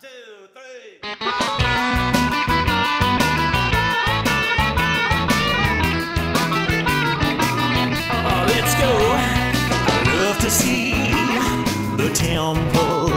2, 3. Let's go. I love to see the temple.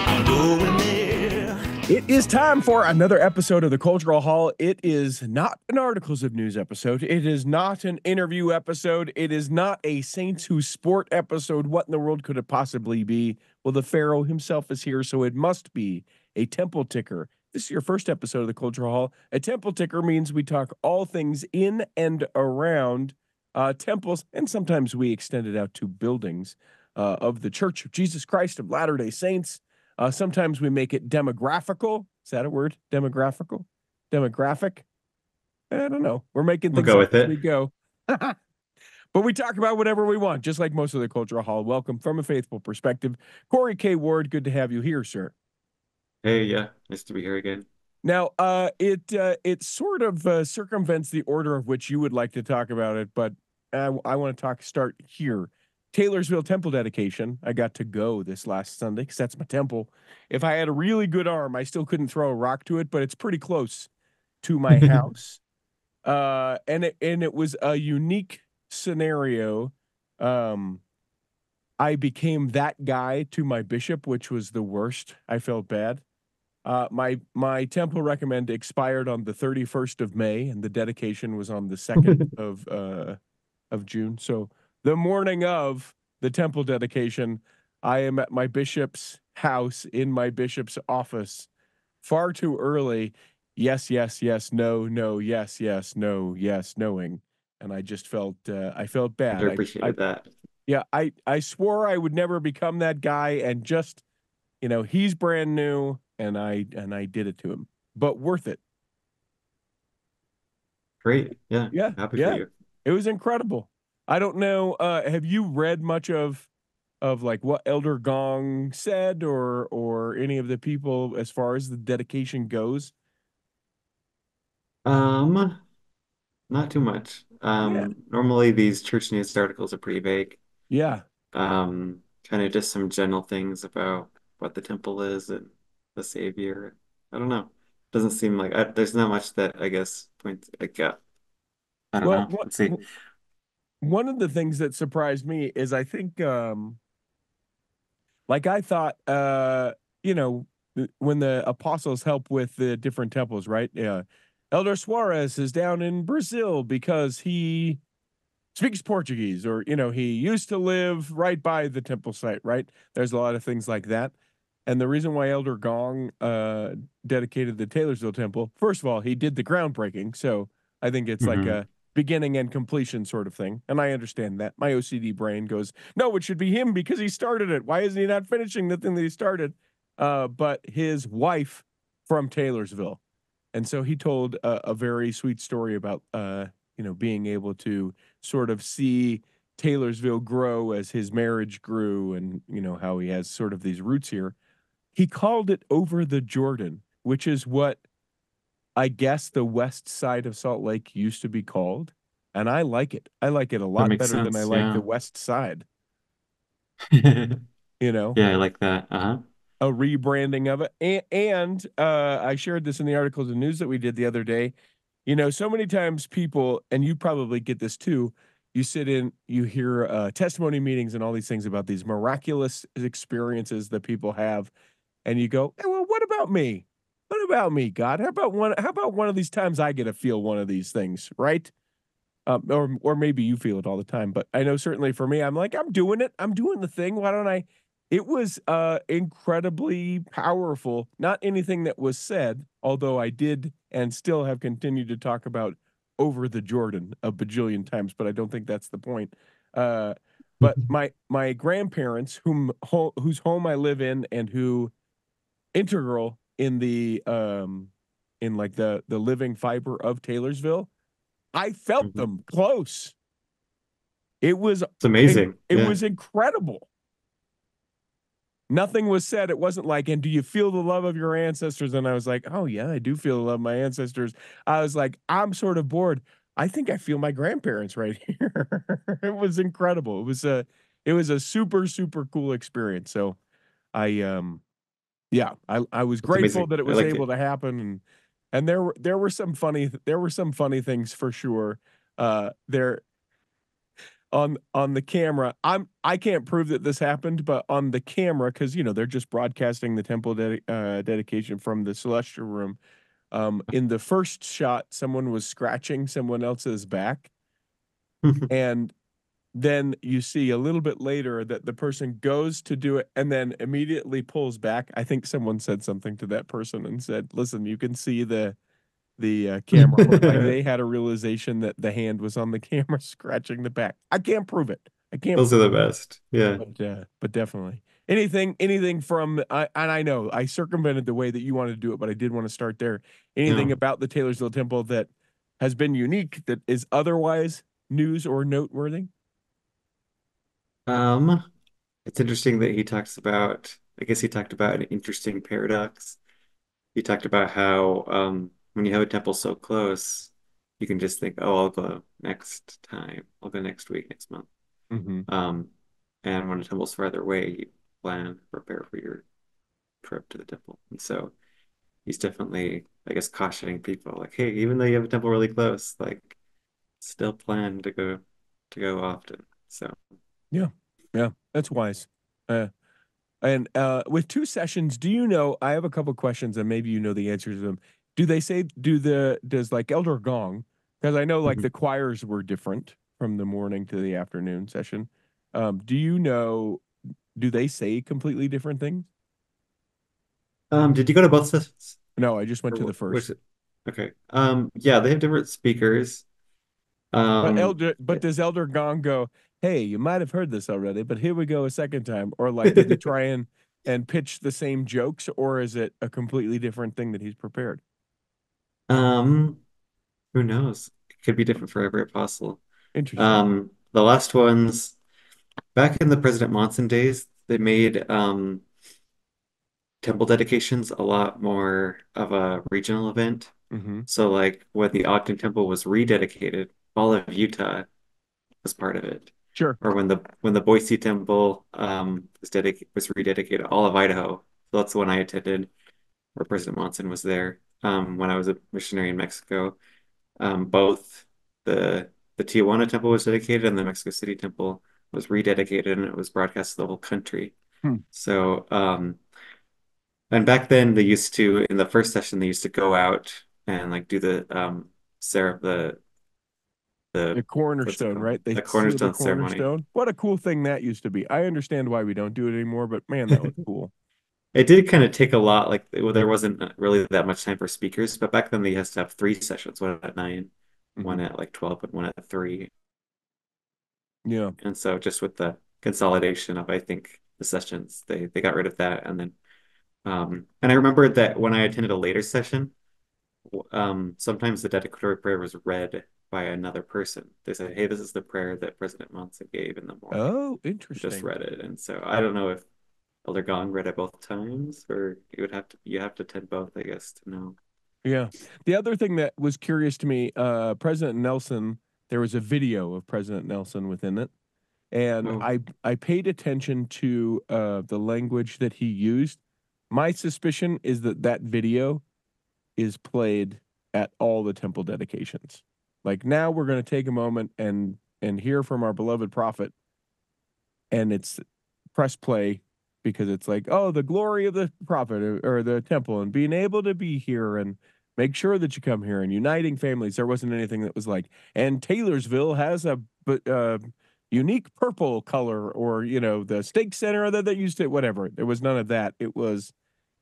I'm going there. It is time for another episode of the Cultural Hall. It is not an Articles of News episode. It is not an interview episode. It is not a Saints Who Sport episode. What in the world could it possibly be? Well, the Pharaoh himself is here, so it must be a temple ticker. This is your first episode of the Cultural Hall. A temple ticker means we talk all things in and around temples, and sometimes we extend it out to buildings of the Church of Jesus Christ of Latter-day Saints. Sometimes we make it demographical. Is that a word? Demographical? Demographic? I don't know. We're making things We'll go up with as it. we go. But we talk about whatever we want, just like most of the Cultural Hall. Welcome from a faithful perspective. Corey K. Ward, good to have you here, sir. Hey, yeah, nice to be here again. Now, it sort of circumvents the order of which you would like to talk about it, but I want to start here. Taylorsville temple dedication. I got to go this last Sunday because that's my temple. If I had a really good arm, I still couldn't throw a rock to it, but it's pretty close to my house. And it was a unique scenario. I became that guy to my bishop, which was the worst. I felt bad. My temple recommend expired on the 31st of May, and the dedication was on the 2nd of June. So the morning of the temple dedication, I am at my bishop's house in my bishop's office far too early. Yes, yes, yes, no, no, yes, yes, no, yes, knowing. And I just felt I felt bad. I appreciated that. Yeah, I swore I would never become that guy, and just, he's brand new, and I did it to him. But worth it. Great. Yeah. Yeah. Happy yeah. for you. It was incredible. I don't know. Have you read much of like what Elder Gong said or any of the people as far as the dedication goes? Not too much. Yeah. Normally these church news articles are pretty vague. Yeah. Kind of just some general things about what the temple is and the Savior. I don't know. Doesn't seem like there's not much that I guess points like I don't Well, know. Let's see. one of the things that surprised me is I think like I thought when the apostles help with the different temples, right? Yeah. Elder Suarez is down in Brazil because he speaks Portuguese, or he used to live right by the temple site, right? There's a lot of things like that. And the reason why Elder Gong dedicated the Taylorsville temple, first of all, he did the groundbreaking, so I think it's like a beginning and completion sort of thing. And I understand that. My OCD brain goes, no, it should be him because he started it. Why isn't he not finishing the thing that he started? But his wife from Taylorsville. And so he told a very sweet story about, being able to sort of see Taylorsville grow as his marriage grew, and, how he has sort of these roots here. He called it Over the Jordan, which is what I guess the west side of Salt Lake used to be called. And I like it. I like it a lot better than I like the west side. Yeah, I like that. A rebranding of it. And I shared this in the articles of news that we did the other day. So many times people, and you probably get this too, you sit in, you hear testimony meetings and all these things about these miraculous experiences that people have. And you go, hey, well, what about me? What about me, God? How about one of these times I get to feel one of these things, right? Or maybe you feel it all the time. But I know certainly for me, I'm like, I'm doing it. I'm doing the thing. Why don't I? It was incredibly powerful. Not anything that was said, although I did and still have continued to talk about Over the Jordan a bajillion times, but I don't think that's the point. But my grandparents, whose home I live in, and who integral in the in like the living fiber of Taylorsville, I felt them close. It's amazing. It was incredible. Nothing was said. It wasn't like, and do you feel the love of your ancestors? And I was like, oh yeah, I do feel the love of my ancestors. I was like, I'm sort of bored. I think I feel my grandparents right here. It was incredible. It was a super, super cool experience. So I Yeah, I was It's grateful amazing. that it I was like able it. to happen, and there were some funny things for sure. There on the camera, I can't prove that this happened, but on the camera, because they're just broadcasting the temple dedication from the celestial room. In the first shot, someone was scratching someone else's back, and then you see a little bit later that the person goes to do it and then immediately pulls back. I think someone said something to that person and said, "Listen, you can see the camera look like they had a realization that the hand was on the camera scratching the back." I can't prove it. I can't Those are prove the it, best. Yeah. but definitely anything from and I know I circumvented the way that you wanted to do it, but I did want to start there. Anything No. about the Taylorsville Temple that has been unique that is otherwise news or noteworthy? Um, it's interesting that he talks about, I guess he talked about an interesting paradox. He talked about how when you have a temple so close, you can just think, oh, I'll go next time. I'll go next week, next month. Mm-hmm. Um, and when a temple's farther away, you plan, prepare for your trip to the temple. And so he's definitely, I guess, cautioning people like, hey, even though you have a temple really close, like still plan to go often. So Yeah, yeah, that's wise. Uh, and with two sessions, do you know? I have a couple questions, and maybe you know the answers to them. Do they say does like Elder Gong? Because I know like mhm. the choirs were different from the morning to the afternoon session. Do you know? Do they say completely different things? Did you go to both sessions? No, I just went Or to the which? first. Okay. Yeah, they have different speakers. But does Elder Gong go, "Hey, you might have heard this already, but here we go a second time," or like, does he try and pitch the same jokes, or is it a completely different thing that he's prepared? um, who knows? It could be different for every apostle. Interesting. The last ones back in the President Monson days, they made temple dedications a lot more of a regional event. Mm-hmm. So like when the Ogden Temple was rededicated, all of Utah was part of it. Sure. Or when the Boise Temple was rededicated, all of Idaho. So that's the one I attended, where President Monson was there. When I was a missionary in Mexico, both the the Tijuana Temple was dedicated and the Mexico City Temple was rededicated, and it was broadcast to the whole country. Hmm. So and back then they used to, in the first session, they used to go out and like do the Sarah the The what's it cornerstone, called? right? They The seal the cornerstone ceremony. cornerstone. What a cool thing that used to be. I understand why we don't do it anymore, but man, that was cool. It did kind of take a lot, like there wasn't really that much time for speakers, but back then they used to have three sessions, one at 9, Mm-hmm. one at like 12, and one at 3. Yeah. And so just with the consolidation of, I think, the sessions, they got rid of that. And then and I remember that when I attended a later session, sometimes the dedicatory prayer was read by another person. They said, hey, this is the prayer that President Monson gave in the morning. Oh, Just interesting. read it. And so I don't know if Elder Gong read it both times, or you have to attend both, I guess, to know. Yeah. The other thing that was curious to me, President Nelson, there was a video of President Nelson within it. And Oh, I paid attention to the language that he used. My suspicion is that that video is played at all the temple dedications. Like now we're going to take a moment and hear from our beloved prophet, and it's press play because it's like, oh, the glory of the prophet or the temple and being able to be here and make sure that you come here and uniting families. There wasn't anything that was like, and Taylorsville has a unique purple color, or the stake center that used to whatever. There was none of that. It was,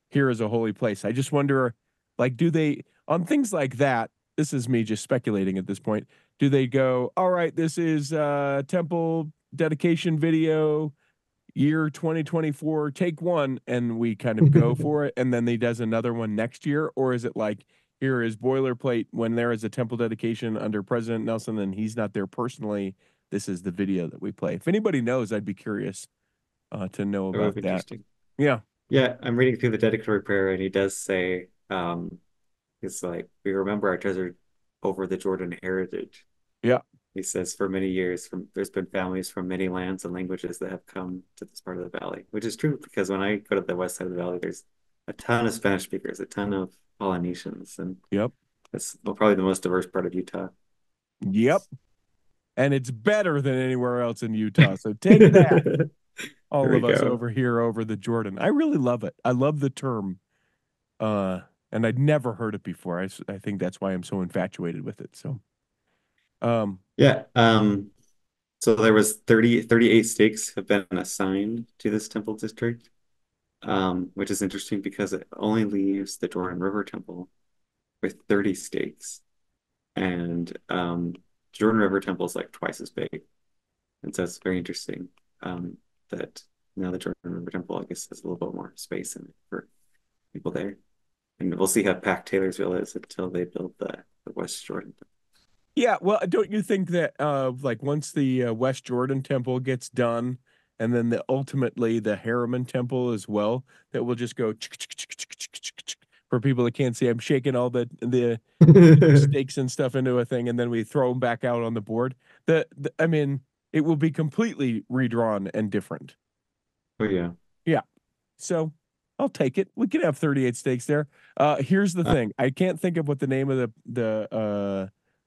here is a holy place. I just wonder, like, do they on things like that? This is me just speculating at this point. Do they go, all right, this is temple dedication video year 2024, take one, and we kind of go for it, and then he does another one next year? Or is it like, here is boilerplate, when there is a temple dedication under President Nelson and he's not there personally, this is the video that we play? If anybody knows, I'd be curious to know that would about be that. interesting. Yeah. Yeah, I'm reading through the dedicatory prayer, and he does say, it's like, we remember our treasure over the Jordan heritage. Yeah. He says, for many years, there's been families from many lands and languages that have come to this part of the valley, which is true because when I go to the west side of the valley, there's a ton of Spanish speakers, a ton of Polynesians, and Yep. it's probably the most diverse part of Utah. Yep. And it's better than anywhere else in Utah. So take that, There all we of us go. over here over the Jordan. I really love it. I love the term. And I'd never heard it before. I think that's why I'm so infatuated with it. So, um, Yeah. So there was 38 stakes have been assigned to this temple district, which is interesting because it only leaves the Jordan River Temple with 30 stakes. And Jordan River Temple is like twice as big. And so it's very interesting that now the Jordan River Temple, I guess, has a little bit more space in it for people there. And we'll see how packed Taylorsville is until they build the West Jordan. yeah, well, don't you think that like once the West Jordan Temple gets done, and then ultimately the Harriman Temple as well, that will just go for people that can't see. I'm shaking all the stakes and stuff into a thing, and then we throw them back out on the board. I mean, it will be completely redrawn and different. Oh yeah. Yeah. So I'll take it. We can have 38 stakes there. Here's the Uh, thing. I can't think of what the name of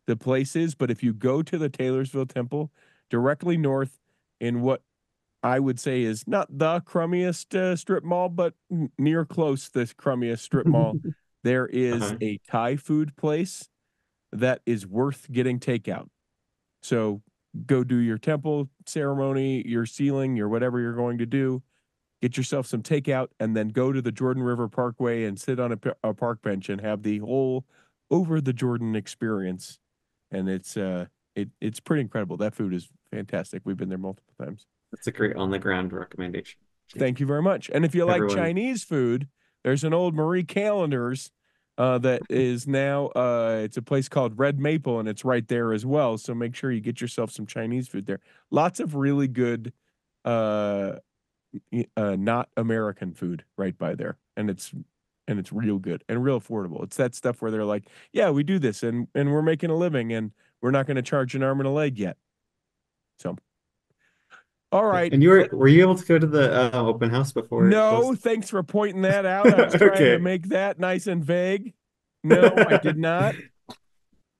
the place is, but if you go to the Taylorsville Temple, directly north in what I would say is not the crummiest strip mall, but near close the crummiest strip mall, there is uh-huh. a Thai food place that is worth getting takeout. So go do your temple ceremony, your sealing, your whatever you're going to do. Get yourself some takeout, and then go to the Jordan River Parkway and sit on a park bench and have the whole over the Jordan experience. And it's pretty incredible. That food is fantastic. We've been there multiple times. That's a great on the ground recommendation. Thank you very much. And if you like Everyone. Chinese food, there's an old Marie Callender's that is now it's a place called Red Maple, and it's right there as well. So make sure you get yourself some Chinese food there. Lots of really good uh not American food right by there, and it's real good and real affordable. It's that stuff where they're like, yeah, we do this and we're making a living, and we're not going to charge an arm and a leg yet. So, all right. And were you able to go to the open house before it No, closed? thanks for pointing that out. I was trying to Okay. make that nice and vague. No, I did not. I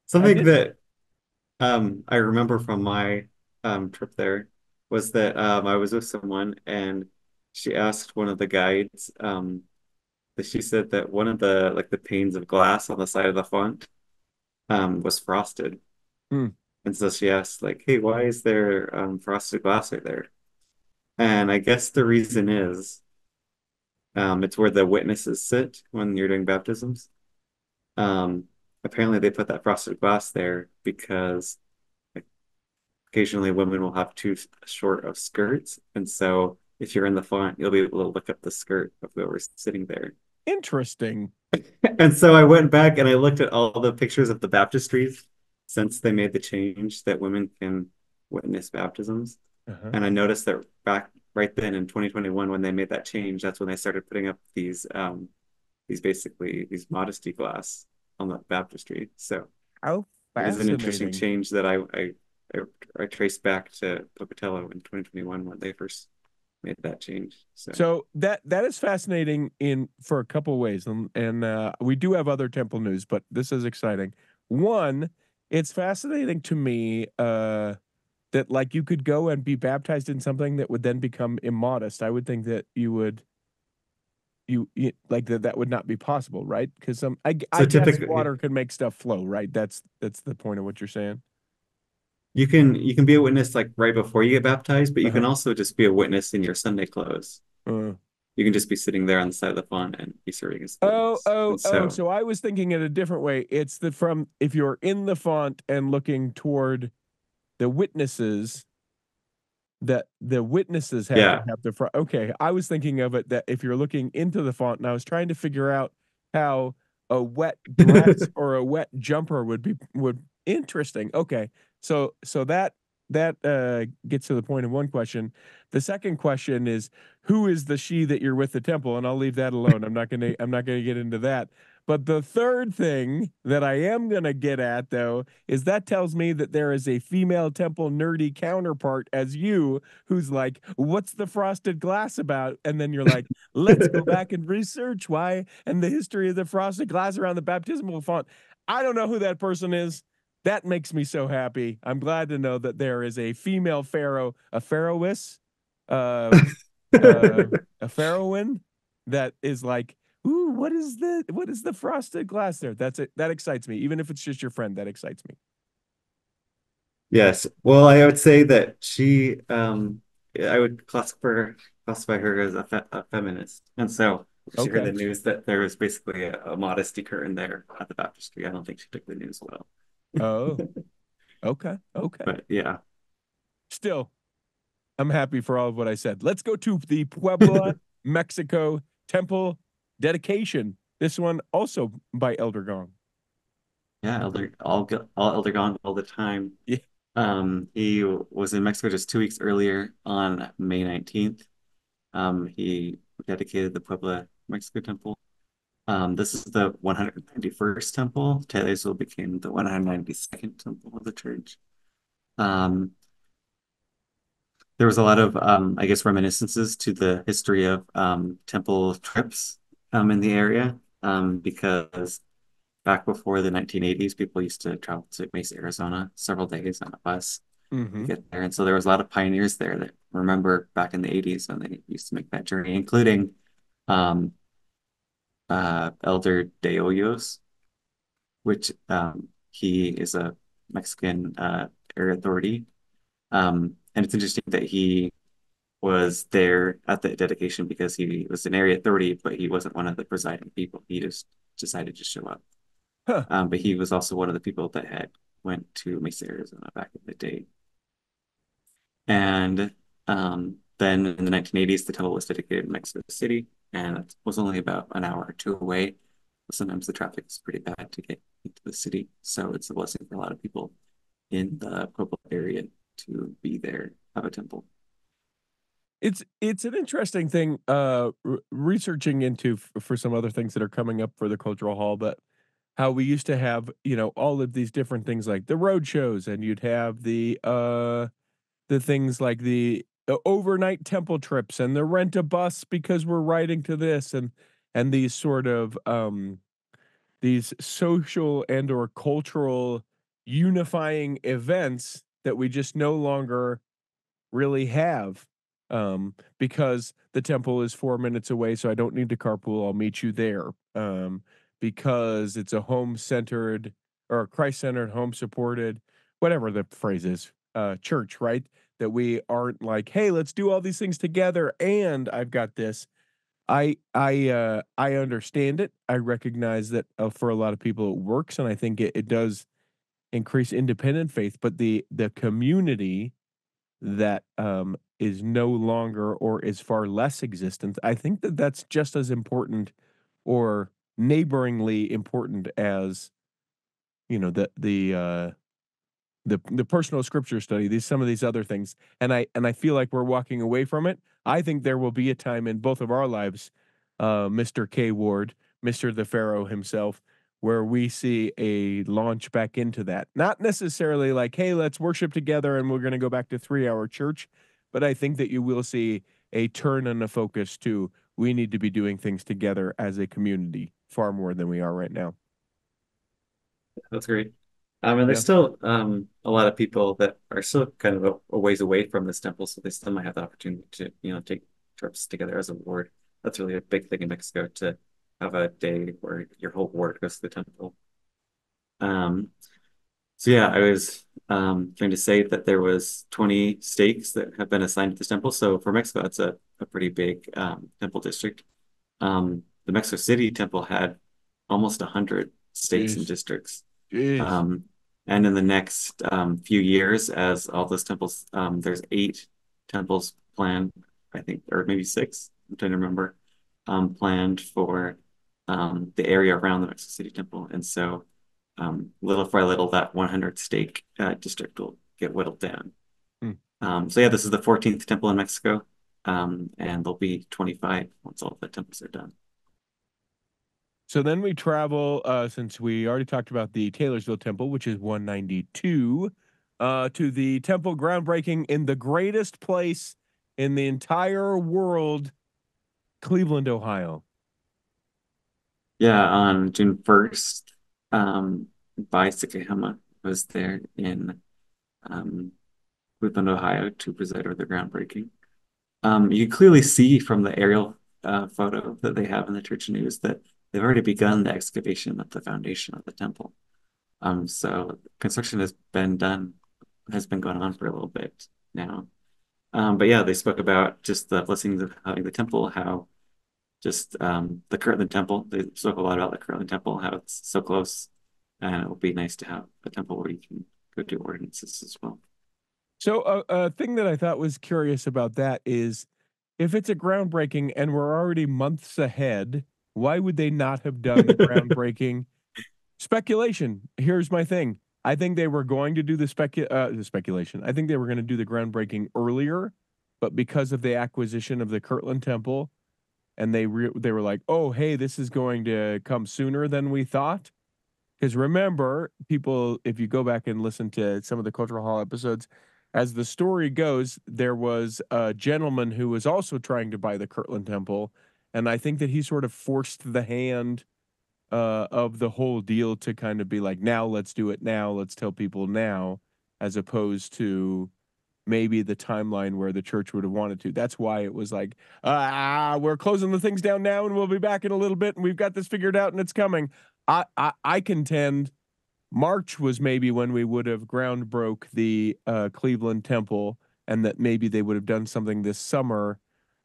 Something didn't. that I remember from my trip there was that I was with someone and she asked one of the guides that she said that one of the like the panes of glass on the side of the font was frosted. Hmm. And so she asked like, "Hey, why is there frosted glass right there?" And I guess the reason is it's where the witnesses sit when you're doing baptisms. Um, Apparently they put that frosted glass there because occasionally women will have too short of skirts. And so if you're in the font, you'll be able to look up the skirt of whoever's sitting there. Interesting. And so I went back and I looked at all the pictures of the baptistries since they made the change that women can witness baptisms. Uh-huh. And I noticed that back right then in 2021, when they made that change, that's when they started putting up these basically these modesty glass on the baptistry. So How it is an interesting fascinating. change that I, I traced back to Pocatello in 2021 when they first made that change. So So that is fascinating in for a couple ways, and we do have other temple news, but this is exciting. One, it's fascinating to me that like you could go and be baptized in something that would then become immodest. I would think that you like that would not be possible, right? Because I so guess typically water can make stuff flow, right? That's the point of what you're saying. you can be a witness like right before you get baptized, but you can Uh-huh. also just be a witness in your Sunday clothes. Uh, You can just be sitting there on the side of the font and be serving as the oh, witness. oh, And oh. so So I was thinking it a different way. It's the from if you're in the font and looking toward the witnesses, that the witnesses have to yeah. have the front. Okay, I was thinking of it that if you're looking into the font, and I was trying to figure out how a wet dress or a wet jumper would interesting. Okay, so that gets to the point of one question. The second question is who is the she that you're with the temple, and I'll leave that alone. I'm not gonna get into that. But the third thing that I am going to get at, though, is that tells me that there is a female temple nerdy counterpart as you who's like, what's the frosted glass about? And then you're like, let's go back and research why and the history of the frosted glass around the baptismal font. I don't know who that person is. That makes me so happy. I'm glad to know that there is a female pharaoh, a pharaohess, uh, a pharaohin that is like, ooh, what is the frosted glass there? That's it. That excites me. Even if it's just your friend, that excites me. Yes. Well, I would say that I would classify her as a feminist. And so she heard Okay. the news that there was basically a modesty curtain there at the baptistry. I don't think she took the news well. Oh, okay. Okay. But yeah. Still, I'm happy for all of what I said. Let's go to the Puebla, Mexico temple dedication. This one also by Elder Gong. Yeah, all Elder Gong all the time. Yeah. He was in Mexico just 2 weeks earlier on May 19th. He dedicated the Puebla, Mexico temple. This is the 191st temple. Taylorsville became the 192nd temple of the church. Um, there was a lot of, I guess, reminiscences to the history of temple trips in the area because back before the 1980s, people used to travel to Mesa, Arizona, several days on a bus to Mm-hmm. get there. And so there was a lot of pioneers there that remember back in the 80s when they used to make that journey, including um, Elder De Hoyos, which he is a Mexican area authority. And it's interesting that he was there at the dedication because he was an area authority, but he wasn't one of the presiding people. He just decided to show up. Huh. But he was also one of the people that had went to Mesa, Arizona back in the day. And then in the 1980s, the temple was dedicated in Mexico City, and it was only about an hour or two away. Sometimes the traffic is pretty bad to get into the city, so it's a blessing for a lot of people in the Puebla area to be there, have a temple. It's an interesting thing researching into for some other things that are coming up for the cultural hall, but how we used to have, all of these different things like the road shows, and you'd have the things like the overnight temple trips and the rent a bus because we're riding to this, and these sort of these social and or cultural unifying events that we just no longer really have, because the temple is 4 minutes away, so I don't need to carpool. I'll meet you there, because it's a home centered or a Christ centered, home supported, whatever the phrase is, church, right? That we aren't like, hey, let's do all these things together, and I've got this. I understand it. I recognize that for a lot of people it works, and I think it does increase independent faith, but the community that is no longer or is far less existent, I think that that's just as important or neighboringly important as the personal scripture study, these some of these other things. And I feel like we're walking away from it. I think there will be a time in both of our lives, Mr. K Ward, Mr. the Pharaoh himself, where we see a launch back into that. Not necessarily like, hey, let's worship together and we're going to go back to 3 hour church, but I think that you will see a turn and a focus to we need to be doing things together as a community far more than we are right now. That's great. And there's Yeah. still a lot of people that are still kind of a ways away from this temple, so they still might have the opportunity to, take trips together as a ward. That's really a big thing in Mexico to have a day where your whole ward goes to the temple. Um, so yeah, I was trying to say that there was 20 stakes that have been assigned to this temple. So for Mexico, that's a pretty big temple district. The Mexico City temple had almost 100 stakes and Jeez. districts. Jeez. Um, and in the next few years, as all those temples, there's 8 temples planned, I think, or maybe 6, I'm trying to remember, planned for the area around the Mexico City temple. And so little by little, that 100 stake district will get whittled down. Hmm. So yeah, this is the 14th temple in Mexico, and there'll be 25 once all the temples are done. So then we travel, since we already talked about the Taylorsville Temple, which is 192, to the temple groundbreaking in the greatest place in the entire world, Cleveland, Ohio. Yeah, on June 1st, Vai Sikahema was there in um, Cleveland, Ohio to preside over the groundbreaking. You can clearly see from the aerial photo that they have in the church news that they've already begun the excavation of the foundation of the temple. So construction has been going on for a little bit now. But yeah, they spoke about just the blessings of having the temple, how just the Kirtland temple. They spoke a lot about the Kirtland temple, how it's so close, and it will be nice to have a temple where you can go do ordinances as well. So a thing that I thought was curious about that is if it's a groundbreaking and we're already months ahead, why would they not have done the groundbreaking? Speculation. Here's my thing. I think they were going to do the speculation. I think they were going to do the groundbreaking earlier, but because of the acquisition of the Kirtland Temple, and they were like, "Oh, hey, this is going to come sooner than we thought." Because remember, people, if you go back and listen to some of the Cultural Hall episodes, as the story goes, there was a gentleman who was also trying to buy the Kirtland Temple, and I think that he sort of forced the hand of the whole deal to kind of be like, now let's do it now, let's tell people now, as opposed to maybe the timeline where the church would have wanted to. That's why it was like, we're closing the things down now and we'll be back in a little bit and we've got this figured out and it's coming. I contend March was maybe when we would have ground broke the Cleveland Temple, and that maybe they would have done something this summer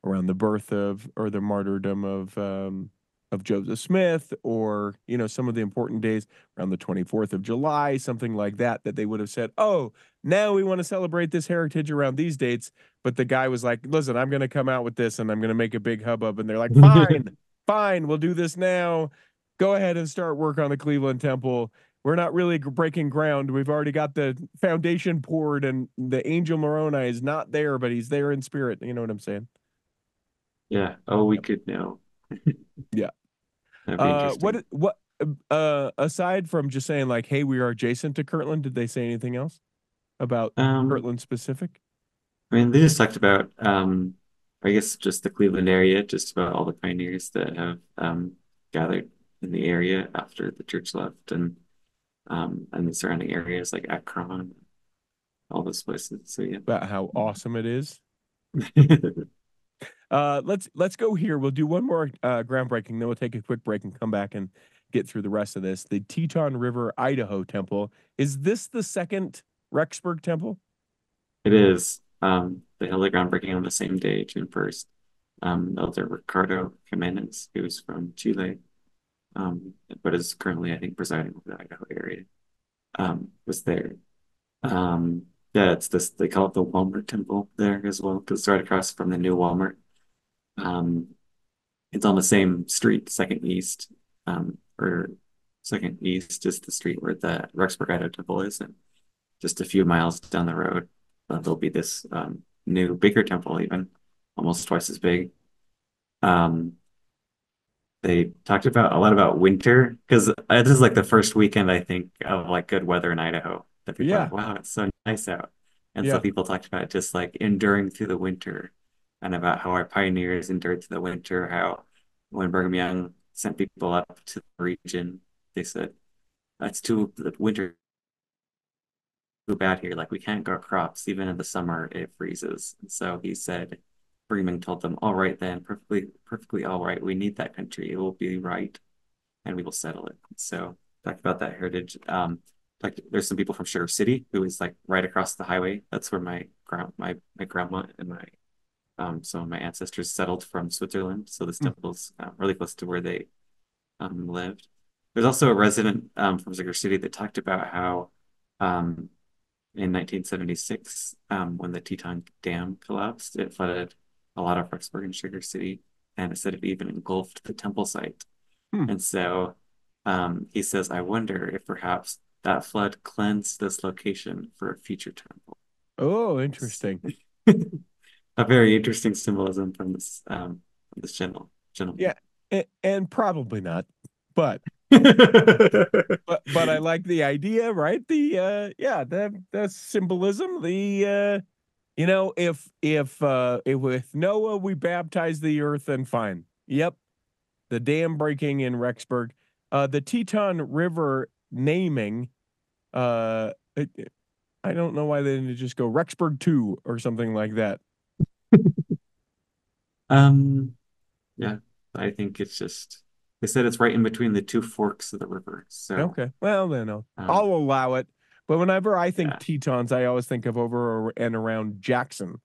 around the birth of or the martyrdom of Joseph Smith, or some of the important days around the 24th of July, something like that, that they would have said, oh, now we want to celebrate this heritage around these dates. But the guy was like, listen, I'm going to come out with this and I'm going to make a big hubbub. And they're like, fine, fine, we'll do this now. Go ahead and start work on the Cleveland Temple. We're not really breaking ground. We've already got the foundation poured, and the angel Moroni is not there, but he's there in spirit. You know what I'm saying? Yeah. Oh, we Yep. could know. Yeah. That'd be interesting. What aside from just saying like, hey, we are adjacent to Kirtland, did they say anything else about Um, Kirtland specific? I mean, they just talked about, I guess, just the Cleveland area, just about all the pioneers that have gathered in the area after the church left, and the surrounding areas like Akron, all those places. So yeah. About how awesome it is. Let's go here. We'll do one more groundbreaking, then we'll take a quick break and come back and get through the rest of this. The Teton River, Idaho Temple. Is this the second Rexburg Temple? It is. They held the groundbreaking on the same day, June 1st. Elder Ricardo Giménez, who's from Chile, but is currently, I think, presiding over the Idaho area, was there. Yeah, it's this, they call it the Walmart Temple there as well, because it's right across from the new Walmart. Um, it's on the same street, second east, or second east is the street where the Rexburg Idaho Temple is, and just a few miles down the road, there'll be this new, bigger temple, even almost twice as big. Um, they talked about a lot about winter because this is like the first weekend I think of like good weather in Idaho that people are Yeah, like, wow, it's so nice out. And so yeah. people talked about just like enduring through the winter and about how our pioneers endured through the winter, how when Brigham Young sent people up to the region, they said, that's too, the winter too bad here. Like we can't grow crops. Even in the summer, it freezes. And so he said, Freeman told them, all right then, perfectly all right. We need that country. It will be right, and we will settle it. So talked about that heritage. Like there's some people from Sugar City who is like right across the highway. That's where my grandma and my some of my ancestors settled from Switzerland. So this Mm. temple's really close to where they lived. There's also a resident from Sugar City that talked about how um, in 1976, when the Teton Dam collapsed, it flooded a lot of Rexburg and Sugar City, and it said it even engulfed the temple site. Hmm. And so he says, I wonder if perhaps that flood cleansed this location for a future temple. Oh, interesting. A very interesting symbolism from this gentleman. Yeah, and probably not, but I like the idea, right? The symbolism, if with Noah we baptize the earth, then fine. Yep. The dam breaking in Rexburg, the Teton River naming, I don't know why they didn't just go Rexburg 2 or something like that. Yeah, I think it's just they said it's right in between the two forks of the river. So Okay, well then I'll allow it. But whenever I think Tetons, I always think of over and around Jackson,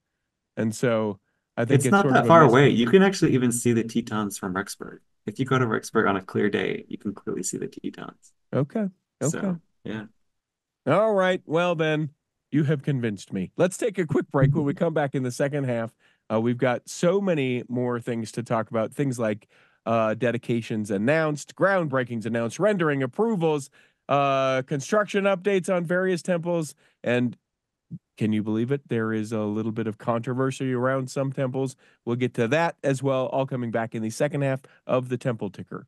and so I think it's it's not sort that of a far away. You can actually even see the Tetons from Rexburg. If you go to Rexburg on a clear day, you can clearly see the Tetons. Okay. So, yeah. All right. Well, then you have convinced me. Let's take a quick break. When we come back in the second half, we've got so many more things to talk about. Things like dedications announced, groundbreakings announced, rendering approvals, construction updates on various temples. And can you believe it? There is a little bit of controversy around some temples. We'll get to that as well, all coming back in the second half of the Temple Ticker.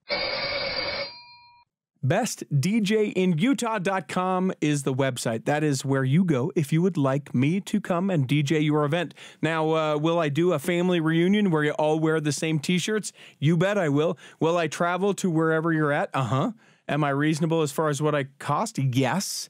BestDJinUtah.com is the website. That is where you go if you would like me to come and DJ your event. Now, will I do a family reunion where you all wear the same t-shirts? You bet I will. Will I travel to wherever you're at? Am I reasonable as far as what I cost? Yes.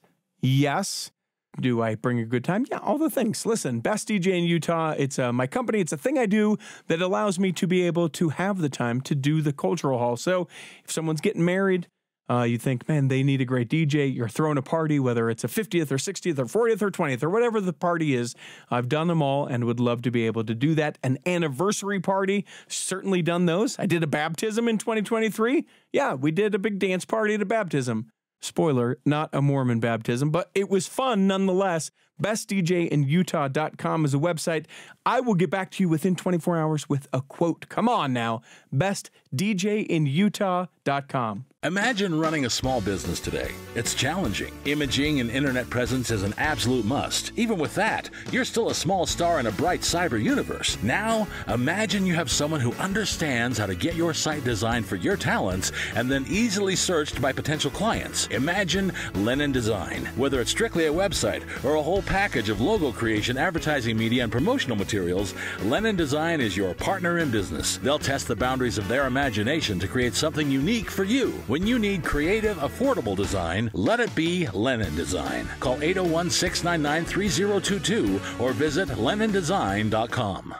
Do I bring a good time? Yeah, all the things. Listen, Best DJ in Utah, it's my company. It's a thing I do that allows me to be able to have the time to do the cultural hall. So if someone's getting married, you think, man, they need a great DJ. You're throwing a party, whether it's a 50th or 60th or 40th or 20th or whatever the party is. I've done them all and would love to be able to do that. An anniversary party, certainly done those. I did a baptism in 2023. Yeah, we did a big dance party at a baptism. Spoiler, not a Mormon baptism, but it was fun nonetheless. BestDJinUtah.com is a website. I will get back to you within 24 hours with a quote. Come on now. BestDJinUtah.com. Imagine running a small business today. It's challenging. Imaging and internet presence is an absolute must. Even with that, you're still a small star in a bright cyber universe. Now, imagine you have someone who understands how to get your site designed for your talents and then easily searched by potential clients. Imagine Lennon Design. Whether it's strictly a website or a whole package of logo creation, advertising media, and promotional materials, Lennon Design is your partner in business. They'll test the boundaries of their imagination to create something unique for you. When you need creative, affordable design, let it be Lennon Design. Call 801-699-3022 or visit LennonDesign.com.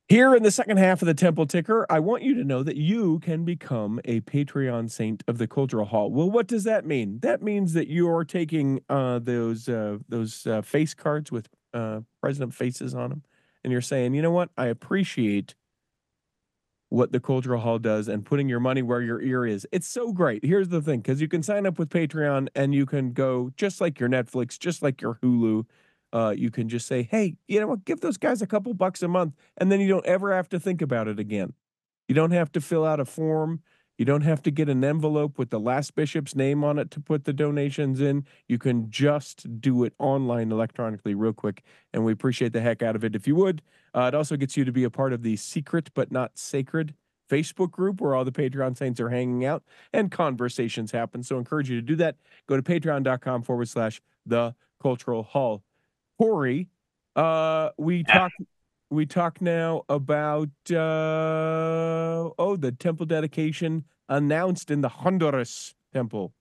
Here in the second half of the Temple Ticker, I want you to know that you can become a Patreon saint of the Cultural Hall. Well, what does that mean? That means that you're taking those face cards with president faces on them, and you're saying, you know what? I appreciate what the Cultural Hall does and putting your money where your ear is. It's so great. Here's the thing, because you can sign up with Patreon and you can go just like your Netflix, just like your Hulu. You can just say, hey, you know what, give those guys a couple bucks a month, and then you don't ever have to think about it again. You don't have to fill out a form. You don't have to get an envelope with the last bishop's name on it to put the donations in. You can just do it online electronically real quick, and we appreciate the heck out of it if you would. It also gets you to be a part of the secret but not sacred Facebook group where all the Patreon saints are hanging out and conversations happen. So I encourage you to do that. Go to patreon.com/the Cultural Hall. Corey, we talk now about the temple dedication announced in the Honduras temple.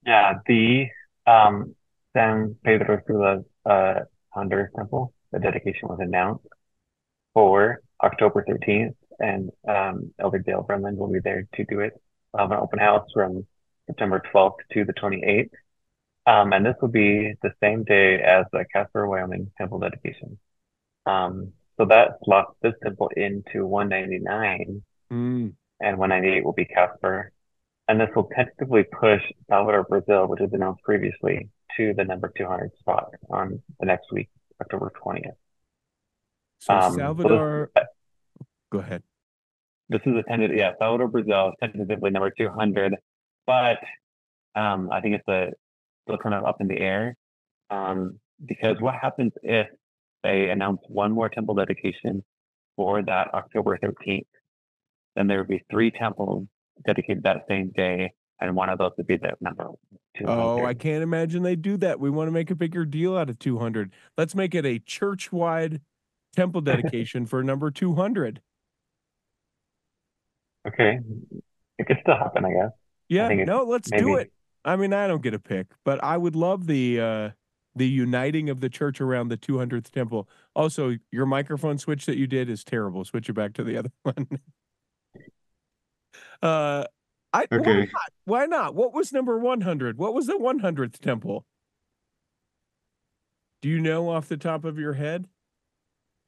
Yeah, the San Pedro Sula Honduras temple. The dedication was announced for October 13th, and Elder Dale Brennan will be there to do it. We'll have an open house from September 12th to the 28th. And this will be the same day as the Casper, Wyoming temple dedication. So that slots this temple into 199, and 198 will be Casper. And this will tentatively push Salvador, Brazil, which was announced previously, to the number 200 spot on the next week, October 20th. So Salvador, go ahead. This is Salvador, Brazil, tentatively number 200, but I think it's still kind of up in the air, because what happens if they announce one more temple dedication for that October 13th? Then there would be 3 temples dedicated that same day, and one of those would be the number 200. Oh, I can't imagine they do that. We want to make a bigger deal out of 200. Let's make it a church-wide temple dedication for number 200. Okay, it could still happen, I guess. Yeah, think no, let's do maybe it. I mean, I don't get a pick, but I would love the uniting of the church around the 200th temple. Also, your microphone switch that you did is terrible. Switch it back to the other one. Why Okay. not? Why not? What was number 100? What was the 100th temple? Do you know off the top of your head?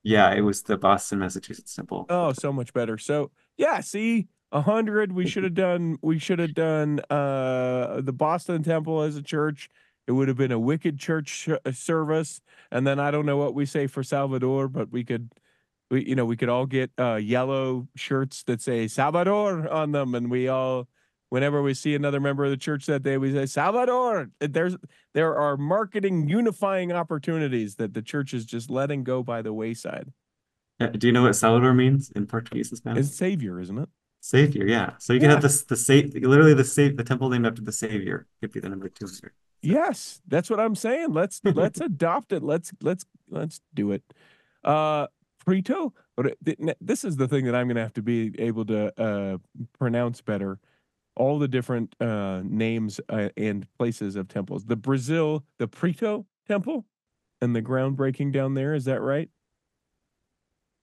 Yeah, it was the Boston, Massachusetts temple. Oh, so much better. So yeah, see, 100. We should have done. We should have done the Boston Temple as a church. It would have been a wicked church service, and then I don't know what we say for Salvador, but we could all get yellow shirts that say Salvador on them, and we all, whenever we see another member of the church that day, we say Salvador. There are marketing unifying opportunities that the church is just letting go by the wayside. Do you know what Salvador means in Portuguese and Spanish? It's Savior, isn't it? Savior, yeah. So you can have the temple named after the Savior could be the number 200. So. Yes, that's what I'm saying. Let's adopt it. Let's do it. Prito, this is the thing that I'm going to have to be able to pronounce better. All the different names and places of temples. The Prito Temple, and the groundbreaking down there. Is that right?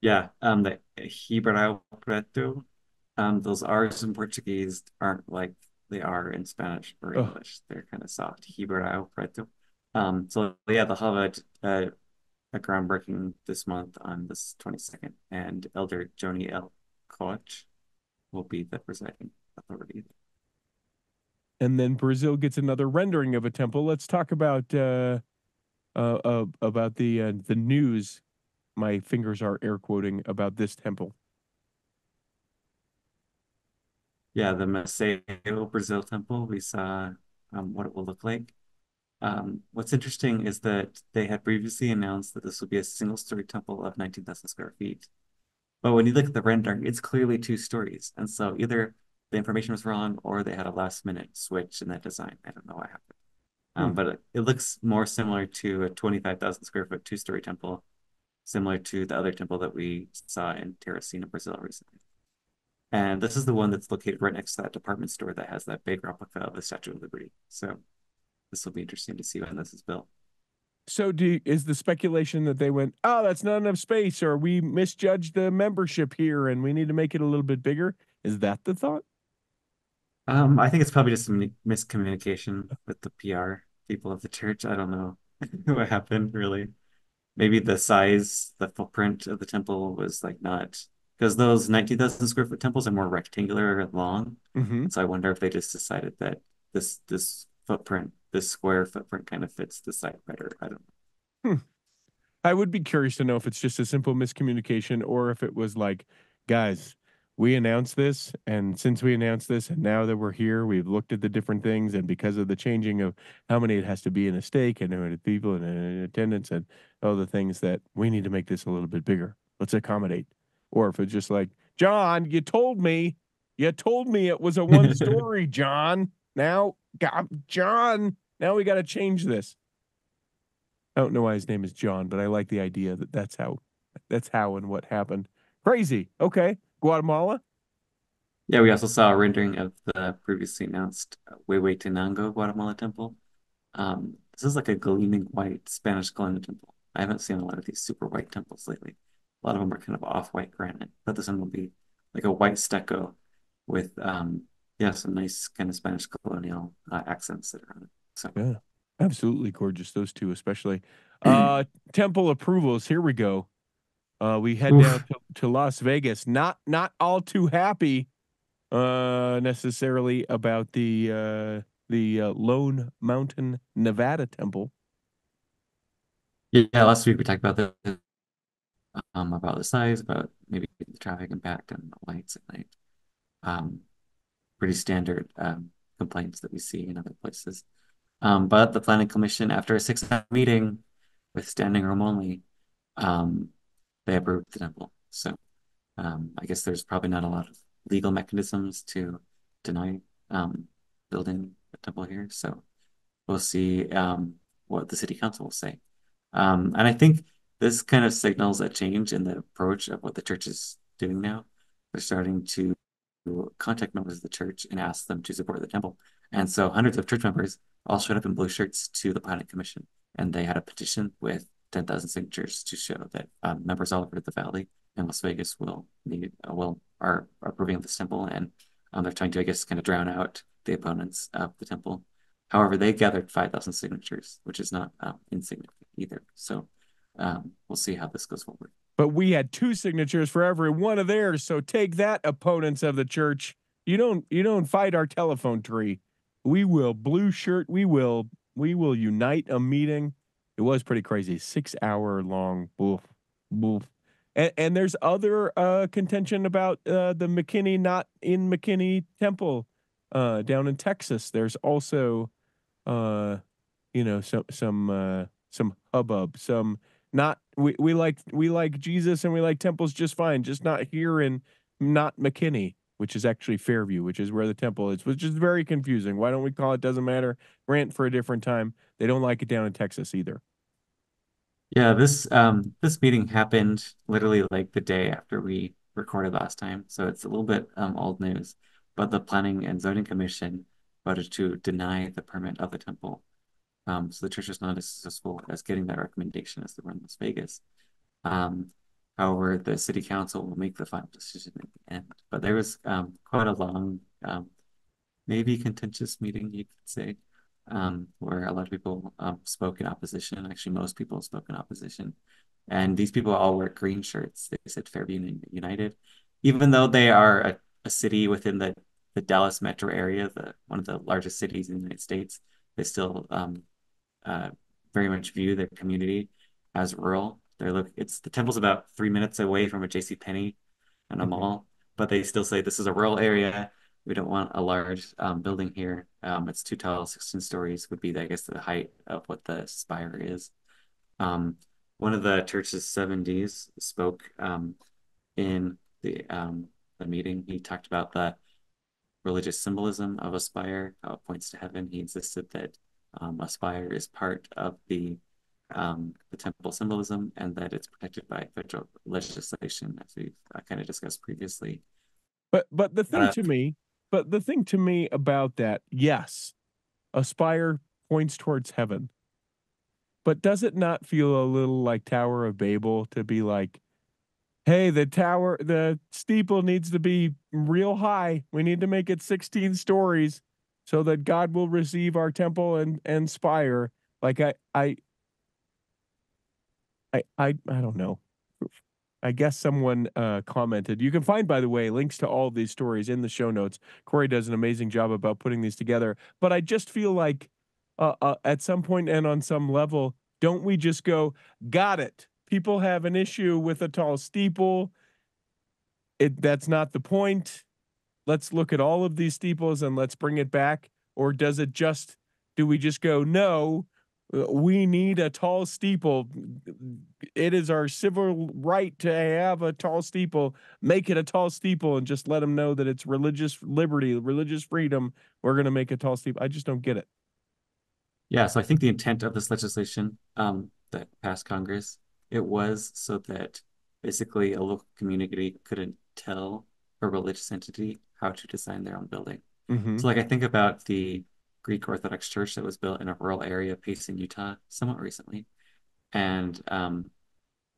Yeah, the Ribeirão Preto, those R's in Portuguese aren't like they are in Spanish or English. They're kind of soft. Ribeirão Preto. So yeah, they'll have a groundbreaking this month on this 22nd, and Elder Joni L. Koch will be the presiding authority. And then Brazil gets another rendering of a temple. Let's talk about the news. My fingers are air quoting about this temple. Yeah, the Mesa Brazil temple. We saw what it will look like. What's interesting is that they had previously announced that this would be a single-story temple of 19,000 square feet. But when you look at the rendering, it's clearly 2 stories. And so either the information was wrong or they had a last-minute switch in that design. I don't know what happened. But it looks more similar to a 25,000 square foot 2-story temple, similar to the other temple that we saw in Teresina, Brazil recently. And this is the one that's located right next to that department store that has that big replica of the Statue of Liberty. So this will be interesting to see when this is built. So is the speculation that they went, oh, that's not enough space, or we misjudged the membership here and we need to make it a little bit bigger? Is that the thought? I think it's probably just some miscommunication with the PR people of the church. I don't know what happened, really. Maybe the size, the footprint of the temple was like not, because those 19,000 square foot temples are more rectangular and long. So I wonder if they just decided that this footprint, this square footprint kind of fits the site better. I don't know. I would be curious to know if it's just a simple miscommunication or if it was like, guys, we announced this, and since we announced this, and now that we're here, we've looked at the different things, and because of the changing of how many it has to be in a stake and how many people in attendance and all the things, that we need to make this a little bit bigger. Let's accommodate. Or if it's just like, John, you told me it was a 1-story, John. Now, John, now we got to change this. I don't know why his name is John, but I like the idea that that's how and what happened. Crazy. Okay. Guatemala? Yeah, we also saw a rendering of the previously announced Huehuetenango Guatemala temple. This is like a gleaming white Spanish colonial temple. I haven't seen a lot of these super white temples lately. A lot of them are kind of off-white granite, but this one will be like a white stucco with some nice kind of Spanish colonial accents that are on it. So yeah, absolutely gorgeous. Those two, especially. Temple approvals. Here we go. We head down to Las Vegas. Not all too happy necessarily about the Lone Mountain, Nevada temple. Yeah, last week we talked about the size, about maybe the traffic impact and the lights at night. Pretty standard complaints that we see in other places. But the Planning Commission, after a 6-hour meeting with standing room only, they approved the temple. So I guess there's probably not a lot of legal mechanisms to deny building a temple here. So we'll see what the city council will say. And I think this kind of signals a change in the approach of what the church is doing now. They're starting to contact members of the church and ask them to support the temple. And so hundreds of church members all showed up in blue shirts to the planning commission, and they had a petition with 10,000 signatures to show that members all over the valley and Las Vegas are approving of this temple, and they're trying to, I guess, kind of drown out the opponents of the temple. However, they gathered 5,000 signatures, which is not insignificant either. So we'll see how this goes forward. But we had 2 signatures for every one of theirs. So take that, opponents of the church. You don't fight our telephone tree. We will blue shirt. We will unite a meeting. It was pretty crazy. 6-hour long. Boof, boof. And there's other contention about the McKinney not in McKinney temple down in Texas. There's also some hubbub, some not we like Jesus and we like temples just fine, just not here in not McKinney, which is actually Fairview, which is where the temple is, which is very confusing. Why don't we call it? Doesn't matter. Rant for a different time. They don't like it down in Texas either. Yeah, this meeting happened literally like the day after we recorded last time, so it's a little bit old news. But the Planning and Zoning Commission voted to deny the permit of the temple. So the church was not as successful as getting that recommendation as they were in Las Vegas. However, the city council will make the final decision at the end. But there was quite a long, maybe contentious meeting, you could say, where a lot of people spoke in opposition. Actually, most people spoke in opposition. And these people all wear green shirts. They said Fairview United, even though they are a city within the Dallas metro area, one of the largest cities in the United States. They still very much view their community as rural. The temple's about 3 minutes away from a JCPenney and a mall, but they still say this is a rural area. We don't want a large building here. It's too tall. 16 stories would be, I guess, the height of what the spire is. One of the church's 70s spoke in the meeting. He talked about the religious symbolism of a spire, how it points to heaven. He insisted that a spire is part of the temple symbolism and that it's protected by federal legislation, as we've kind of discussed previously. But the thing to me about that, yes, a spire points towards heaven. But does it not feel a little like Tower of Babel to be like, hey, the steeple needs to be real high. We need to make it 16 stories so that God will receive our temple and spire. Like I don't know. I guess someone commented. You can find, by the way, links to all these stories in the show notes. Corey does an amazing job about putting these together. But I just feel like at some point and on some level, don't we just go, got it? People have an issue with a tall steeple. That's not the point. Let's look at all of these steeples and let's bring it back. Or do we just go, no, we need a tall steeple. It is our civil right to have a tall steeple. Make it a tall steeple and just let them know that it's religious liberty, religious freedom. We're going to make a tall steeple. I just don't get it. Yeah, so I think the intent of this legislation that passed Congress, it was so that basically a local community couldn't tell a religious entity how to design their own building. Mm-hmm. So like I think about the Greek Orthodox Church that was built in a rural area, Payson, Utah, somewhat recently. And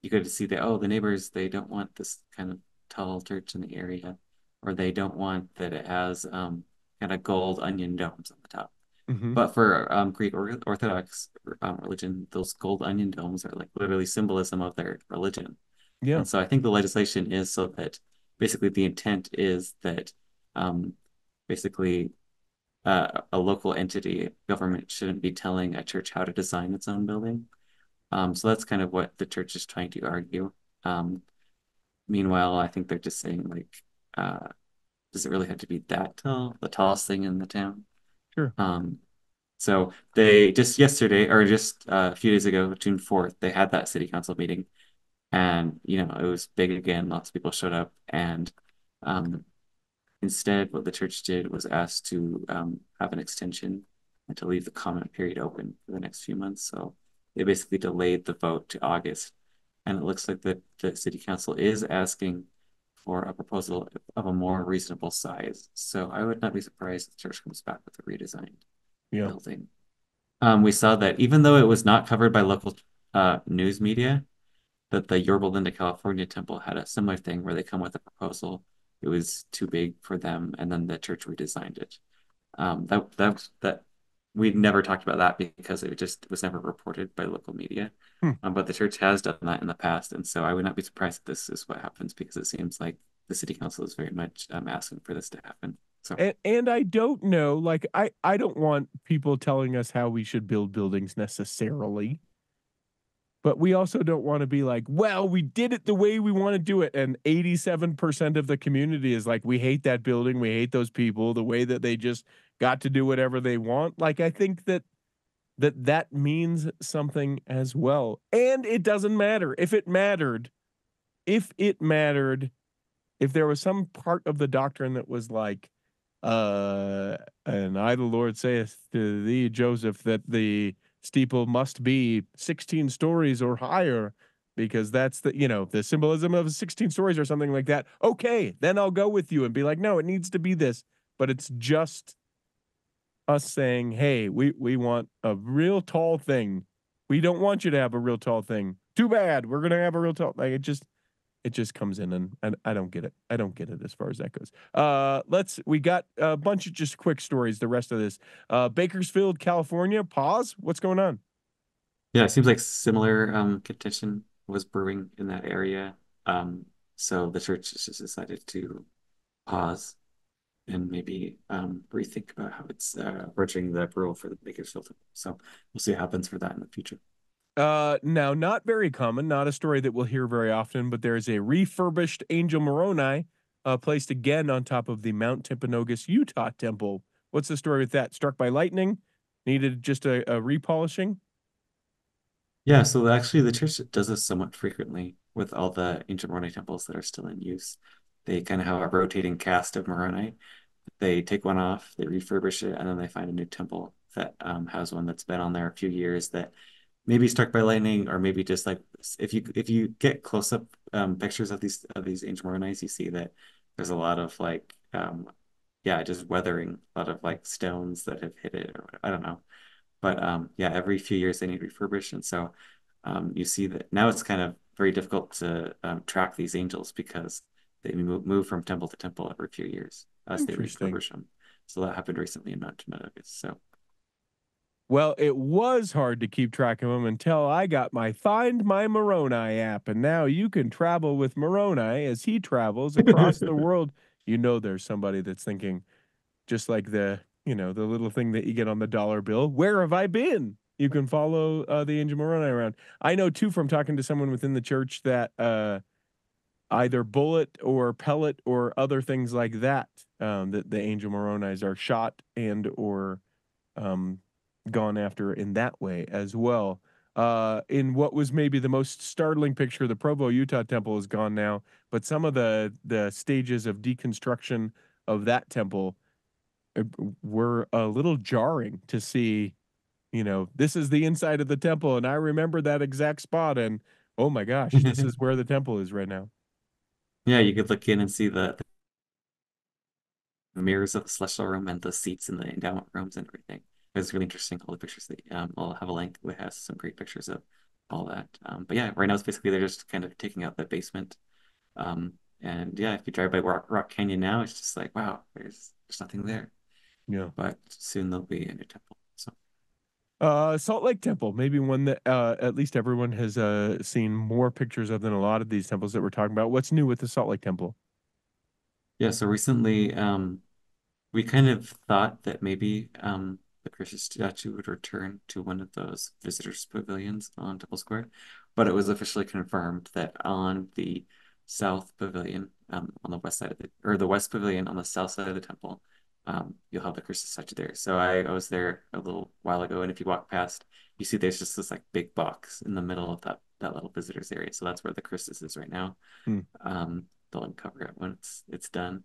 you could see that, the neighbors, they don't want this kind of tall church in the area, or they don't want that it has kind of gold onion domes on the top. Mm-hmm. But for Greek Orthodox religion, those gold onion domes are like literally symbolism of their religion. Yeah. And so I think the legislation is so that basically the intent is that basically a local entity, government, shouldn't be telling a church how to design its own building. So that's kind of what the church is trying to argue. Meanwhile, I think they're just saying like, does it really have to be that tall, the tallest thing in the town? Sure. So they just yesterday, or just a few days ago, June 4th, they had that city council meeting, and it was big again. Lots of people showed up, and instead, what the church did was ask to have an extension and to leave the comment period open for the next few months. So they basically delayed the vote to August. And it looks like the city council is asking for a proposal of a more reasonable size. So I would not be surprised if the church comes back with a redesigned building. We saw that even though it was not covered by local news media, that the Yorba Linda, California temple had a similar thing where they come with a proposal. It was too big for them, and then the church redesigned it. That we never talked about that because it just was never reported by local media. But the church has done that in the past, and so I would not be surprised if this is what happens because it seems like the city council is very much asking for this to happen. So and I don't know, like I don't want people telling us how we should build buildings necessarily. But we also don't want to be like, well, we did it the way we want to do it. And 87% of the community is like, we hate that building. We hate those people, the way that they just got to do whatever they want. Like, I think that means something as well. And it doesn't matter. If it mattered, if there was some part of the doctrine that was like, and I, the Lord, saith to thee, Joseph, that the steeple must be 16 stories or higher, because that's the symbolism of 16 stories or something like that. Okay, then I'll go with you and be like, no, it needs to be this. But it's just us saying, hey, we want a real tall thing. We don't want you to have a real tall thing. Too bad. We're gonna have a real tall, like, it just comes in, and I don't get it. I don't get it as far as that goes. We got a bunch of just quick stories. The rest of this, Bakersfield, California, pause. What's going on? yeah, it seems like similar contention was brewing in that area. So the church has just decided to pause and maybe rethink about how it's approaching the approval for the Bakersfield. So we'll see what happens for that in the future. Now, not very common, not a story that we'll hear very often, but there is a refurbished Angel Moroni placed again on top of the Mount Timpanogos, Utah temple. What's the story with that? Struck by lightning? Needed just a repolishing? Yeah, so actually the church does this somewhat frequently with all the ancient Moroni temples that are still in use. They kind of have a rotating cast of Moroni. They take one off, they refurbish it, and then they find a new temple that has one that's been on there a few years that maybe struck by lightning, or maybe just like if you get close up pictures of these ancient Moronites, you see that there's a lot of like just weathering, a lot of like stones that have hit it, or I don't know. But every few years they need refurbished, and so you see that now it's kind of very difficult to track these angels because they move from temple to temple every few years as they refurbish them. So that happened recently in Mount Timpanogos. So. Well, it was hard to keep track of them until I got my Find My Moroni app, and now you can travel with Moroni as he travels across the world. There's somebody that's thinking, just like the little thing that you get on the dollar bill. Where have I been? You can follow the Angel Moroni around. I know too from talking to someone within the church that either bullet or pellet or other things like that, that the Angel Moronis are shot and or gone after in that way as well. In what was maybe the most startling picture, the Provo, Utah temple is gone now, but some of the stages of deconstruction of that temple were a little jarring to see. This is the inside of the temple, and I remember that exact spot, and oh my gosh, this is where the temple is right now. Yeah, you could look in and see the mirrors of the celestial room and the seats in the endowment rooms and everything. It was really interesting. All the pictures that I'll have a link that has some great pictures of all that. But yeah, right now it's basically they're just kind of taking out the basement. And yeah, if you drive by Rock Canyon now, it's just like, wow, there's nothing there. Yeah. But soon there'll be a new temple. So Salt Lake Temple, maybe one that at least everyone has seen more pictures of than a lot of these temples that we're talking about. What's new with the Salt Lake Temple? yeah, so recently we kind of thought that maybe the Christmas statue would return to one of those visitors pavilions on Temple Square, but it was officially confirmed that on the south pavilion, on the west side of the west pavilion on the south side of the temple, you'll have the Christmas statue there. So I was there a little while ago, and if you walk past, you see there's just this like big box in the middle of that little visitors area. So that's where the Christmas is right now. They'll uncover it when it's done.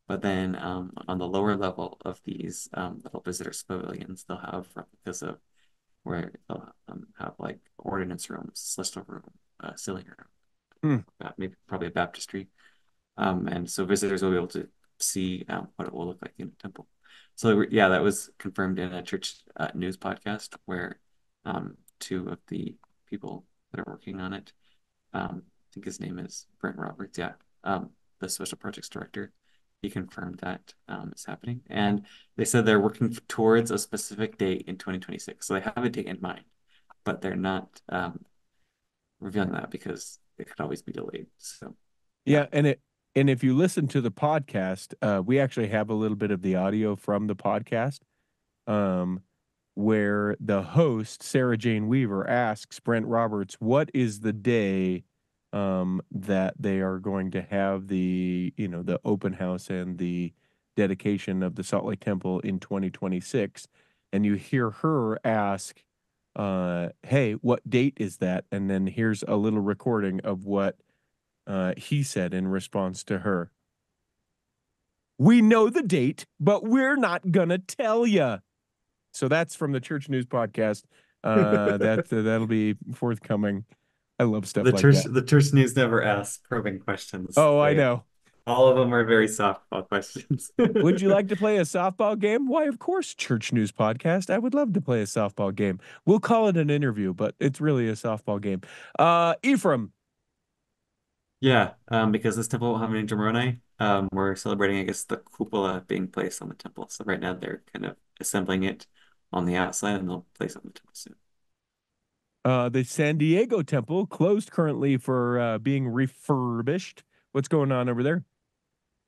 But then on the lower level of these little visitors pavilions, they'll have replicas of where they'll have like ordinance rooms, celestial room, sealing room, maybe probably a baptistry. And so visitors will be able to see what it will look like in a temple. So yeah, that was confirmed in a church news podcast where two of the people that are working on it, I think his name is Brent Roberts, yeah, the special projects director, he confirmed that it's happening. And they said they're working towards a specific date in 2026. So they have a date in mind, but they're not revealing that because it could always be delayed. So yeah, and if you listen to the podcast, we actually have a little bit of the audio from the podcast, where the host Sarah Jane Weaver asks Brent Roberts, "What is the day that they are going to have the the open house and the dedication of the Salt Lake Temple in 2026?" And you hear her ask, "Hey, what date is that?" And then here's a little recording of what he said in response to her. "We know the date, but we're not gonna tell you." So that's from the Church News podcast. That'll be forthcoming. I love stuff like that. The church news never asks probing questions. Oh, I know. All of them are very softball questions. Would you like to play a softball game? Why, of course, Church News podcast. I would love to play a softball game. We'll call it an interview, but it's really a softball game. Ephraim. yeah, because this temple will have an Moroni, we're celebrating, I guess, the cupola being placed on the temple. So right now they're kind of assembling it on the outside, and they'll place it on the temple soon. The San Diego temple closed currently for being refurbished. What's going on over there?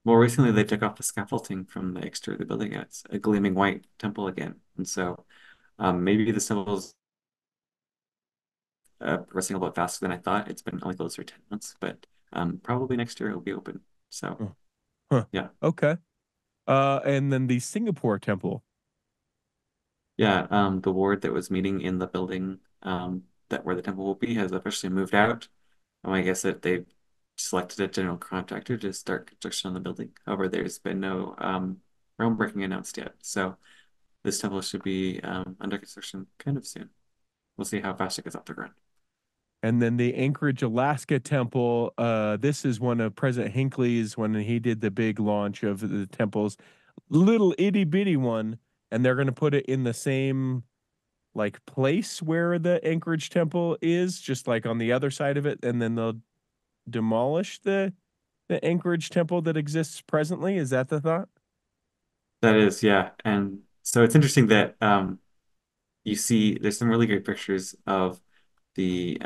More recently, they took off the scaffolding from the exterior of the building. It's a gleaming white temple again, and so maybe this temple is progressing a little bit faster than I thought. It's been only closed for 10 months, but probably next year it'll be open. So, yeah. Okay. And then the Singapore temple. Yeah, the ward that was meeting in the building that where the temple will be has officially moved out. I guess that they've selected a general contractor to start construction on the building. However, there's been no groundbreaking announced yet. So this temple should be under construction kind of soon. We'll see how fast it gets off the ground. And then the Anchorage, Alaska temple. This is one of President Hinckley's when he did the big launch of the temples. Little itty bitty one. And they're going to put it in the same like place where the Anchorage temple is, just like on the other side of it. And then they'll demolish the Anchorage temple that exists presently. Is that the thought? That is, yeah. And so it's interesting that you see there's some really great pictures of the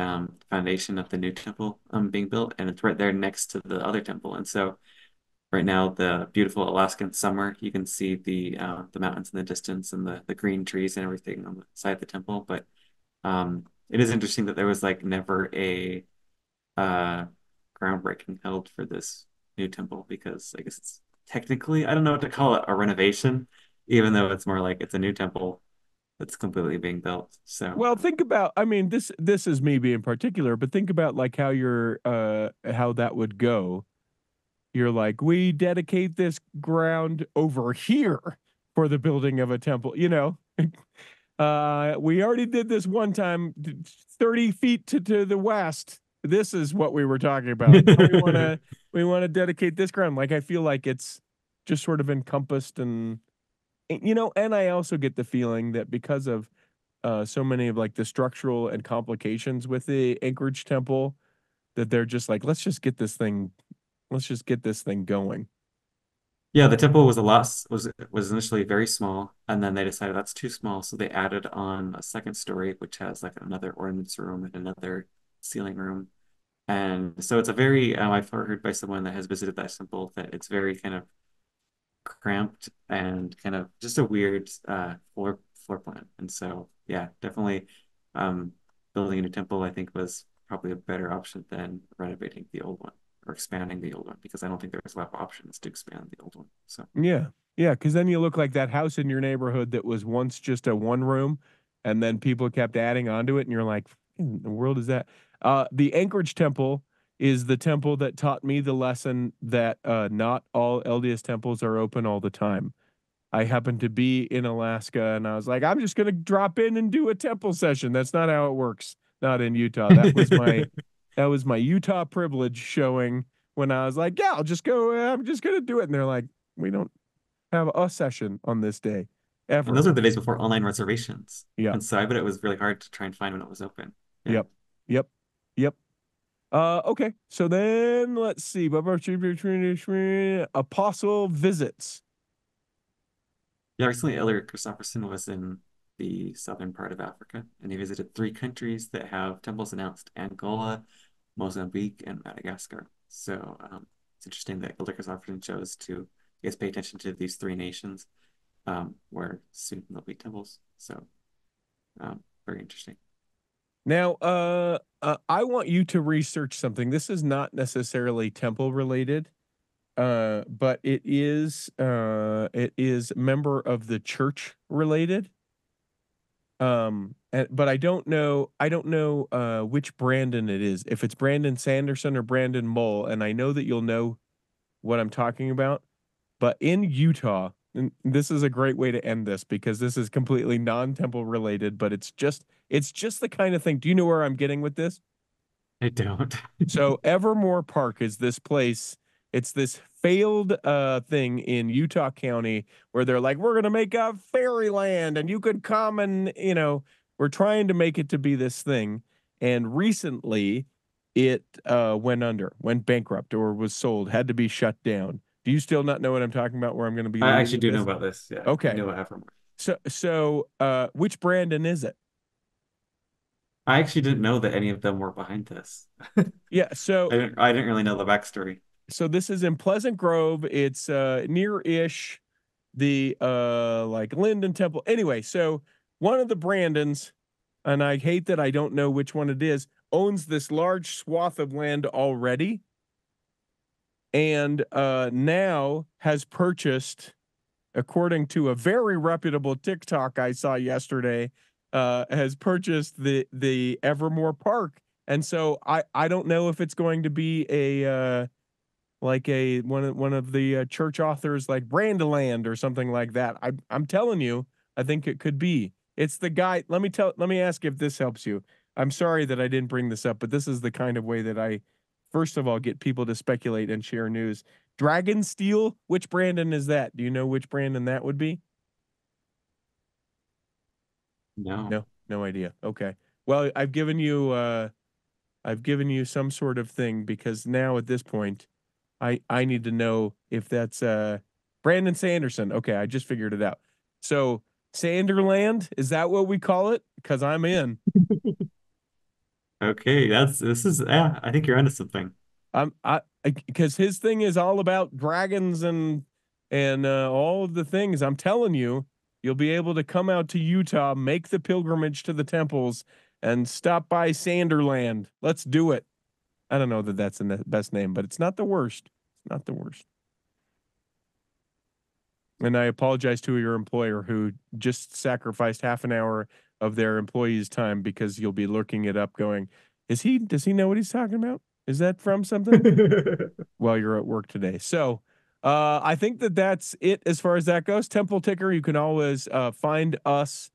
foundation of the new temple being built, and it's right there next to the other temple. And so right now, the beautiful Alaskan summer, you can see the mountains in the distance and the green trees and everything on the side of the temple. But it is interesting that there was like never a groundbreaking held for this new temple, because I guess it's technically, I don't know what to call it, a renovation, even though it's more like it's a new temple that's completely being built. So well, think about, I mean, this is me being particular, but think about like how how that would go. You're like, we dedicate this ground over here for the building of a temple, we already did this one time, 30 feet to the west. This is what we were talking about. we want to dedicate this ground. Like, I feel like it's just sort of encompassed, and I also get the feeling that because of so many of like the structural and complications with the Anchorage temple, that they're just like, let's just get this thing going. yeah, the temple was initially very small, and then they decided that's too small, so they added on a second story, which has like another ordinance room and another sealing room. And so it's a very, I've heard by someone that has visited that temple that it's very kind of cramped and kind of just a weird floor plan. And so, yeah, definitely building a new temple, I think, was probably a better option than renovating the old one or expanding the old one, because I don't think there was a lot of options to expand the old one. So yeah, because then you look like that house in your neighborhood that was once just a one room, and then people kept adding onto it, and you're like, in the world is that? The Anchorage temple is the temple that taught me the lesson that not all LDS temples are open all the time. I happened to be in Alaska, and I was like, I'm just going to drop in and do a temple session. That's not how it works. Not in Utah. That was my Utah privilege showing when I was like, yeah, I'll just go. I'm just going to do it. And they're like, we don't have a session on this day ever. And those are the days before online reservations. Yeah. And so I bet it was really hard to try and find when it was open. Yeah. Yep. Okay. So then let's see. Apostle visits. Yeah, recently Elder Christopherson was in the southern part of Africa, and he visited 3 countries that have temples announced: Angola, Mozambique, and Madagascar. So it's interesting that Elder Christopherson chose to, I guess, pay attention to these 3 nations where soon there'll be temples. So very interesting. Now, I want you to research something. This is not necessarily temple related. But it is member of the church related. But I don't know which Brandon it is. If it's Brandon Sanderson or Brandon Mull, and I know that you'll know what I'm talking about. But in Utah, and this is a great way to end this because this is completely non-temple related, but it's just the kind of thing. Do you know where I'm getting with this? I don't. So Evermore Park is this place. It's this failed thing in Utah County where they're like, we're going to make a fairyland and you could come and, we're trying to make it to be this thing. And recently it went bankrupt or was sold, had to be shut down. Do you still not know what I'm talking about where I'm going to be? I actually do know about this. Yeah. Okay. I know what Evermore. So which Brandon is it? I actually didn't know that any of them were behind this. Yeah. So I didn't really know the backstory. So this is in Pleasant Grove. It's near-ish the like Linden Temple. Anyway, so one of the Brandons, and I hate that I don't know which one it is, owns this large swath of land already, and now has purchased, according to a very reputable TikTok I saw yesterday, has purchased the Evermore Park. And so I don't know if it's going to be a like one of the church authors like Brandaland or something like that. I'm telling you, I think it could be. It's the guy. Let me ask if this helps you. I'm sorry that I didn't bring this up, but this is the kind of way that I, first of all, get people to speculate and share news. Dragonsteel, which Brandon is that? Do you know which Brandon that would be? No. No idea. Okay. Well, I've given you some sort of thing because now at this point, I need to know if that's Brandon Sanderson. Okay, I just figured it out. So Sanderland, is that what we call it? Because I'm in. Okay, I think you're onto something. Because his thing is all about dragons and all of the things. I'm telling you, you'll be able to come out to Utah, make the pilgrimage to the temples, and stop by Sanderland. Let's do it. I don't know that that's the best name, but it's not the worst. It's not the worst. And I apologize to your employer who just sacrificed half an hour of their employees' time because you'll be looking it up going, does he know what he's talking about? Is that from something? While you're at work today. So I think that's it as far as that goes. Temple Ticker, you can always find us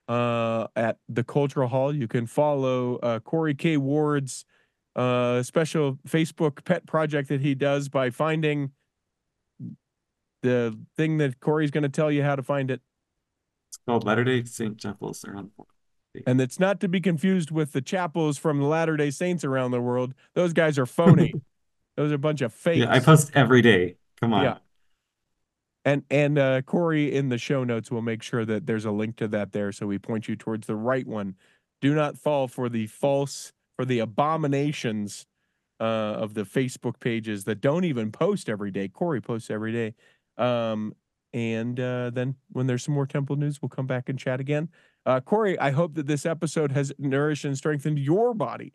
at the Cultural Hall. You can follow Corey K. Ward's special Facebook pet project that he does by finding the thing that Corey's going to tell you how to find it. It's called Latter-day Saint Temples around the world. And it's not to be confused with the chapels from the Latter-day Saints around the world. Those guys are phony. Those are a bunch of fakes. Yeah, I post every day. Come on. Yeah. And Corey in the show notes will make sure that there's a link to that there, so we point you towards the right one. Do not fall for the abominations of the Facebook pages that don't even post every day. Corey posts every day. And then when there's some more temple news, we'll come back and chat again. Corey, I hope that this episode has nourished and strengthened your body.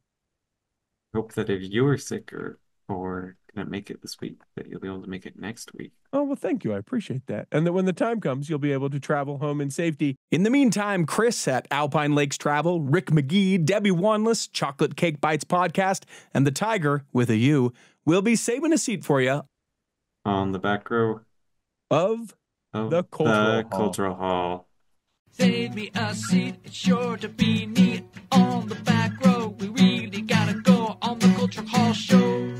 Hope that if you were sick or or couldn't make it this week, that you'll be able to make it next week. Oh, well, thank you. I appreciate that. And that when the time comes, you'll be able to travel home in safety. In the meantime, Chris at Alpine Lakes Travel, Rick McGee, Debbie Wanless, Chocolate Cake Bites Podcast, and the Tiger with a U will be saving a seat for you On the back row of the Cultural Hall. Save me a seat, it's sure to be neat on the back row. We really gotta go on the Cultural Hall show.